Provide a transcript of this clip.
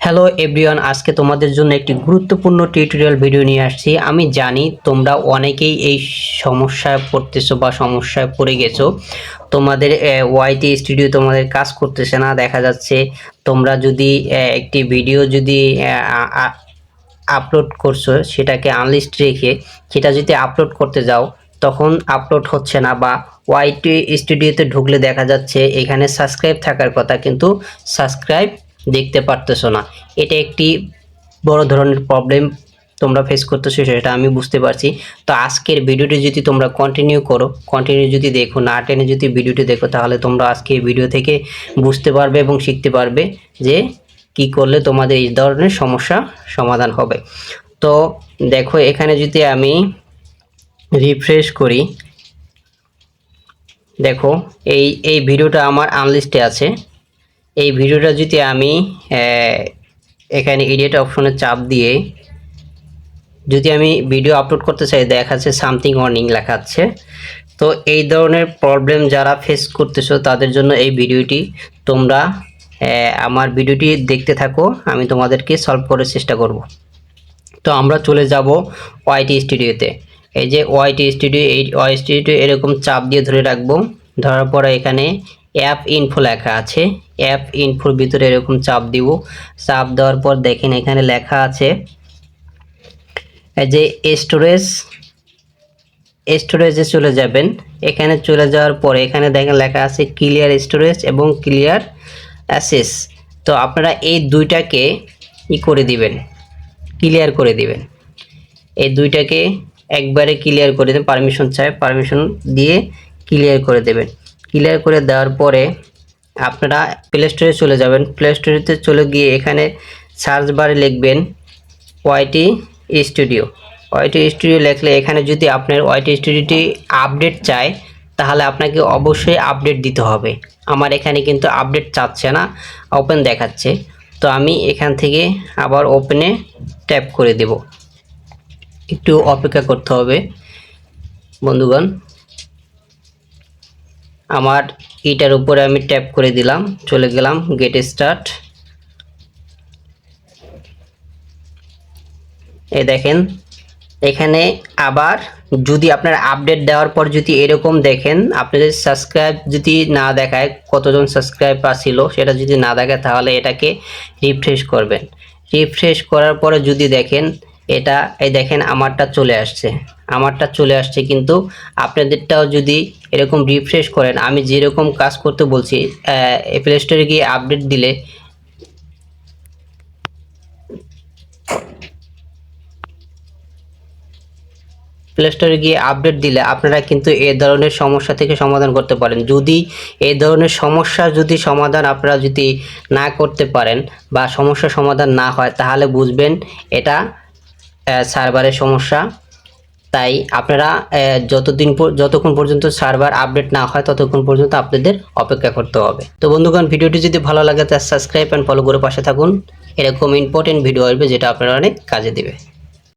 Hello everyone, আজকে তোমাদের জন্য একটি গুরুত্বপূর্ণ টিউটোরিয়াল ভিডিও নিয়ে আসছি। আমি জানি তোমরা অনেকেই এই সমস্যায় পড়তেছো বা সমস্যায় পড়ে গেছো। তোমাদের ওয়াইটি স্টুডিও তোমাদের কাজ করতেছে না। দেখা যাচ্ছে তোমরা যদি একটি ভিডিও যদি আপলোড করছো, সেটাকে আনলিস্ট রেখে সেটা যদি আপলোড করতে যাও তখন আপলোড হচ্ছে না, বা ওয়াইটি স্টুডিওতে ঢুকলে দেখা যাচ্ছে এখানে সাবস্ক্রাইব থাকার কথা কিন্তু সাবস্ক্রাইব দেখতে পারতেছো না। এটা একটি বড় ধরনের প্রবলেম তোমরা ফেস করতেছো, সেটা আমি বুঝতে পারছি। তো আজকের ভিডিওটি যদি তোমরা কন্টিনিউ যদি দেখো, না টেনে যদি ভিডিওটি দেখো, তাহলে তোমরা আজকে এই ভিডিও থেকে বুঝতে পারবে এবং শিখতে পারবে যে কি করলে তোমাদের এই ধরনের সমস্যা সমাধান হবে। তো দেখো, এখানে যদি আমি রিফ্রেশ করি, দেখো এই ভিডিওটা আমার আনলিস্টে আছে। এই ভিডিওটা যদি আমি এখানে এডিট অপশনে চাপ দিয়ে যদি আমি ভিডিও আপলোড করতে চাই, দেখাচ্ছে সামথিং ওয়ার্নিং লেখাচ্ছে। তো এই ধরনের প্রবলেম যারা ফেস করতেছো তাদের জন্য এই ভিডিওটি। তোমরা আমার ভিডিওটি দেখতে থাকো, আমি তোমাদেরকে সলভ করার চেষ্টা করব। তো আমরা চলে যাব ওয়াইটি স্টুডিওতে। এই যে ওয়াইটি স্টুডিও, এই ওয়াই স্টুডিও এরকম চাপ দিয়ে ধরে রাখবো। ধরার পরে এখানে অ্যাপ ইনফো লেখা আছে, অ্যাপ ইনফোর ভিতরে এরকম চাপ দিব। চাপ দেওয়ার পর দেখেন এখানে লেখা আছে এই যে স্টোরেজে চলে যাবেন। এখানে চলে যাওয়ার পরে এখানে দেখেন লেখা আছে ক্লিয়ার স্টোরেজ এবং ক্লিয়ার অ্যাক্সেস। তো আপনারা এই দুইটাকে করে দিবেন, ক্লিয়ার করে দিবেন। এই দুইটাকে একবারে ক্লিয়ার করে দেবেন, পারমিশন চাই, পারমিশন দিয়ে ক্লিয়ার করে দেবেন। ক্লিয়ার করে দেওয়ার পরে আপনারা প্লে স্টোরে চলে যাবেন। প্লে স্টোরেতে চলে গিয়ে এখানে সার্চ বারে লিখবেন ওয়াইটি স্টুডিও। ওয়াইটি স্টুডিও লিখলে এখানে যদি আপনার ওয়াইটি স্টুডিওটি আপডেট চায়, তাহলে আপনাকে অবশ্যই আপডেট দিতে হবে। আমার এখানে কিন্তু আপডেট চাচ্ছে না, ওপেন দেখাচ্ছে। তো আমি এখান থেকে আবার ওপেনে ট্যাপ করে দেব। একটু অপেক্ষা করতে হবে বন্ধুগণ। আমার এটার উপরে আমি ট্যাপ করে দিলাম, চলে গেলাম গেট স্টার্ট। এই দেখেন এখানে আবার যদি আপনার আপডেট দেওয়ার পর যদি এরকম দেখেন আপনাদের সাবস্ক্রাইব যদি না দেখায়, কতজন সাবস্ক্রাইব ছিল সেটা যদি না দেখায়, তাহলে এটাকে রিফ্রেশ করবেন। রিফ্রেশ করার পরে যদি দেখেন এটা, এই দেখেন আমারটা চলে আসছে, কিন্তু আপনাদেরটাও যদি এরকম রিফ্রেশ করেন, আমি যেরকম কাজ করতে বলছি, প্লে স্টোরে গিয়ে আপডেট দিলে প্লে স্টোরে গিয়ে আপডেট দিলে আপনারা কিন্তু এই ধরনের সমস্যা থেকে সমাধান করতে পারেন। যদি এই ধরনের সমস্যা যদি সমাধান আপনারা যদি না করতে পারেন বা সমস্যার সমাধান না হয়, তাহলে বুঝবেন এটা সার্ভারের সমস্যা। তাই আপনারা যতক্ষণ পর্যন্ত সার্ভার আপডেট না হয় ততক্ষণ পর্যন্ত আপনাদের অপেক্ষা করতে হবে। তো বন্ধুগণ, ভিডিওটি যদি ভালো লাগে তাহলে সাবস্ক্রাইব অ্যান্ড ফলো করে পাশে থাকুন। এরকম ইম্পর্টেন্ট ভিডিও আসবে যেটা আপনারা অনেক কাজে দিবে।